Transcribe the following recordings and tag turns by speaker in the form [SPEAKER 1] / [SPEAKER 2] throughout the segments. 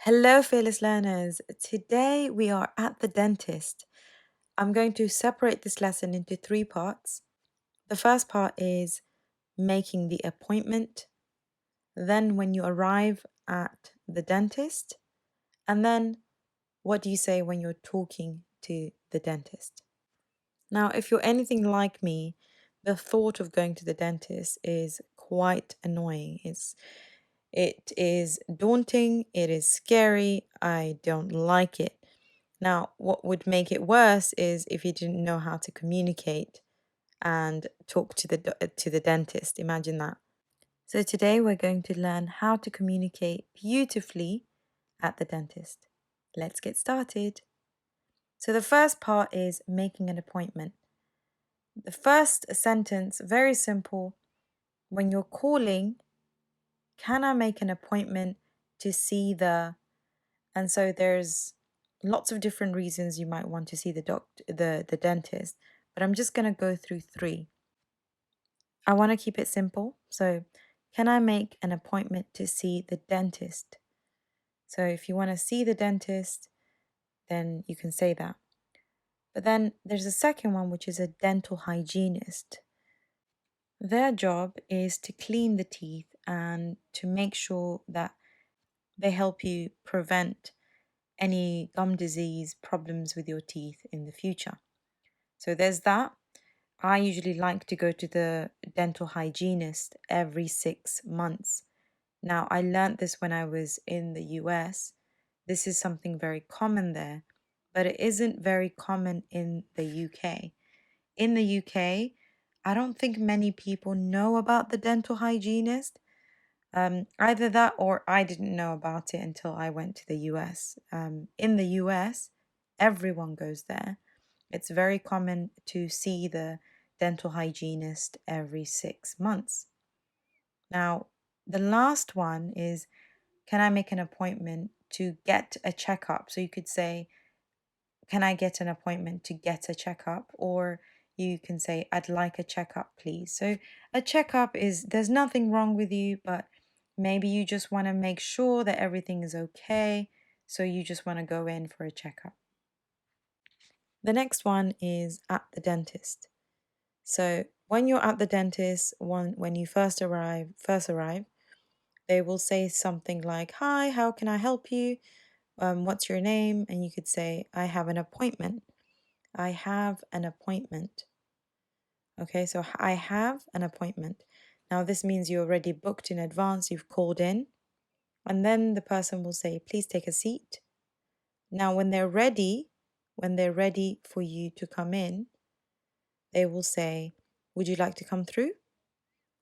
[SPEAKER 1] Hello, fearless learners. Today we are at the dentist. I'm going to separate this lesson into three parts. The first part is making the appointment, then when you arrive at the dentist, and then what do you say when you're talking to the dentist? Now, if you're anything like me, the thought of going to the dentist is quite annoying. It is daunting, it is scary, I don't like it. Now, what would make it worse is if you didn't know how to communicate and talk to the dentist. Imagine that. So today we're going to learn how to communicate beautifully at the dentist. Let's get started. So the first part is making an appointment. The first sentence, very simple. When you're calling, can I make an appointment to see the... And so there's lots of different reasons you might want to see the dentist, but I'm just going to go through three. I want to keep it simple. So, can I make an appointment to see the dentist? So, if you want to see the dentist, then you can say that. But then there's a second one, which is a dental hygienist. Their job is to clean the teeth and to make sure that they help you prevent any gum disease problems with your teeth in the future. So there's that. I usually like to go to the dental hygienist every 6 months. Now, I learned this when I was in the US. This is something very common there, but it isn't very common in the UK. In the UK, I don't think many people know about the dental hygienist. Either that or I didn't know about it until I went to the US. In the US, everyone goes there. It's very common to see the dental hygienist every 6 months. Now, the last one is, can I make an appointment to get a checkup? So you could say, can I get an appointment to get a checkup? Or you can say, I'd like a checkup, please. So a checkup is, there's nothing wrong with you, but maybe you just want to make sure that everything is okay. So you just want to go in for a checkup. The next one is at the dentist. So when you're at the dentist, when you first arrive, they will say something like, "Hi, how can I help you? What's your name?" And you could say, "I have an appointment. I have an appointment." Okay, so I have an appointment. Now this means you already booked in advance, you've called in, and then the person will say, "Please take a seat." Now when they're ready for you to come in, they will say, "Would you like to come through?"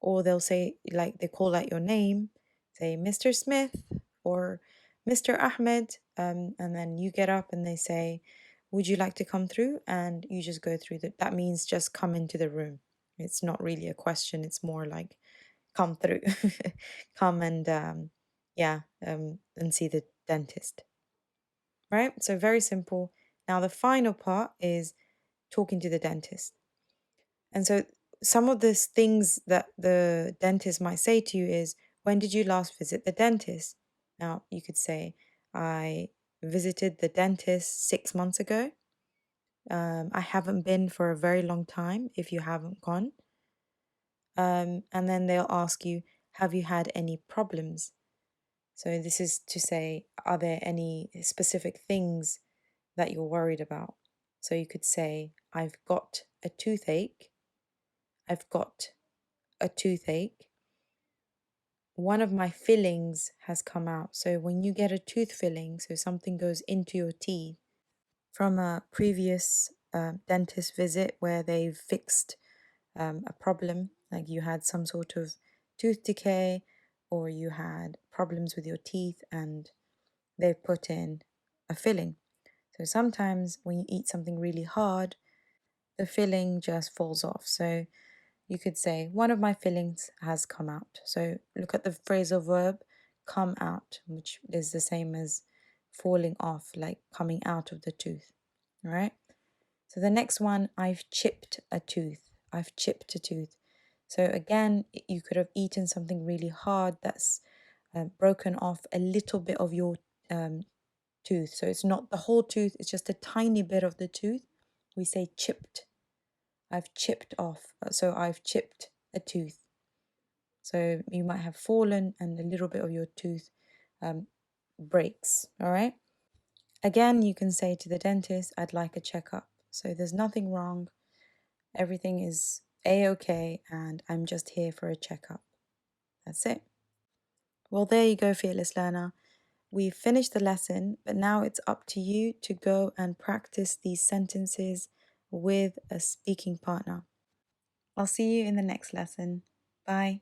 [SPEAKER 1] Or they'll say, like, they call out your name, say Mr. Smith or Mr. Ahmed, and then you get up and they say, "Would you like to come through?" And you just go through that. That means just come into the room. It's not really a question, it's more like come through. Come and and see the dentist. Right? So very simple. Now the final part is talking to the dentist. And so some of the things that the dentist might say to you is, when did you last visit the dentist? Now, you could say, I visited the dentist 6 months ago. I haven't been for a very long time if you haven't gone. And then they'll ask you, have you had any problems? So this is to say, are there any specific things that you're worried about? So you could say, I've got a toothache. I've got a toothache. One of my fillings has come out. So when you get a tooth filling, so something goes into your teeth from a previous dentist visit where they've fixed a problem, like you had some sort of tooth decay or you had problems with your teeth and they put in a filling. So sometimes when you eat something really hard, the filling just falls off. So you could say, one of my fillings has come out. So look at the phrasal verb come out, which is the same as falling off, like coming out of the tooth. All right. So the next one, I've chipped a tooth. I've chipped a tooth. So again, you could have eaten something really hard that's broken off a little bit of your tooth. So it's not the whole tooth, it's just a tiny bit of the tooth. We say chipped. I've chipped off. So I've chipped a tooth. So you might have fallen and a little bit of your tooth breaks. All right. Again, you can say to the dentist, I'd like a checkup. So there's nothing wrong. Everything is A-okay, and I'm just here for a checkup. That's it. Well, there you go, fearless learner. We've finished the lesson, but now it's up to you to go and practice these sentences with a speaking partner. I'll see you in the next lesson. Bye.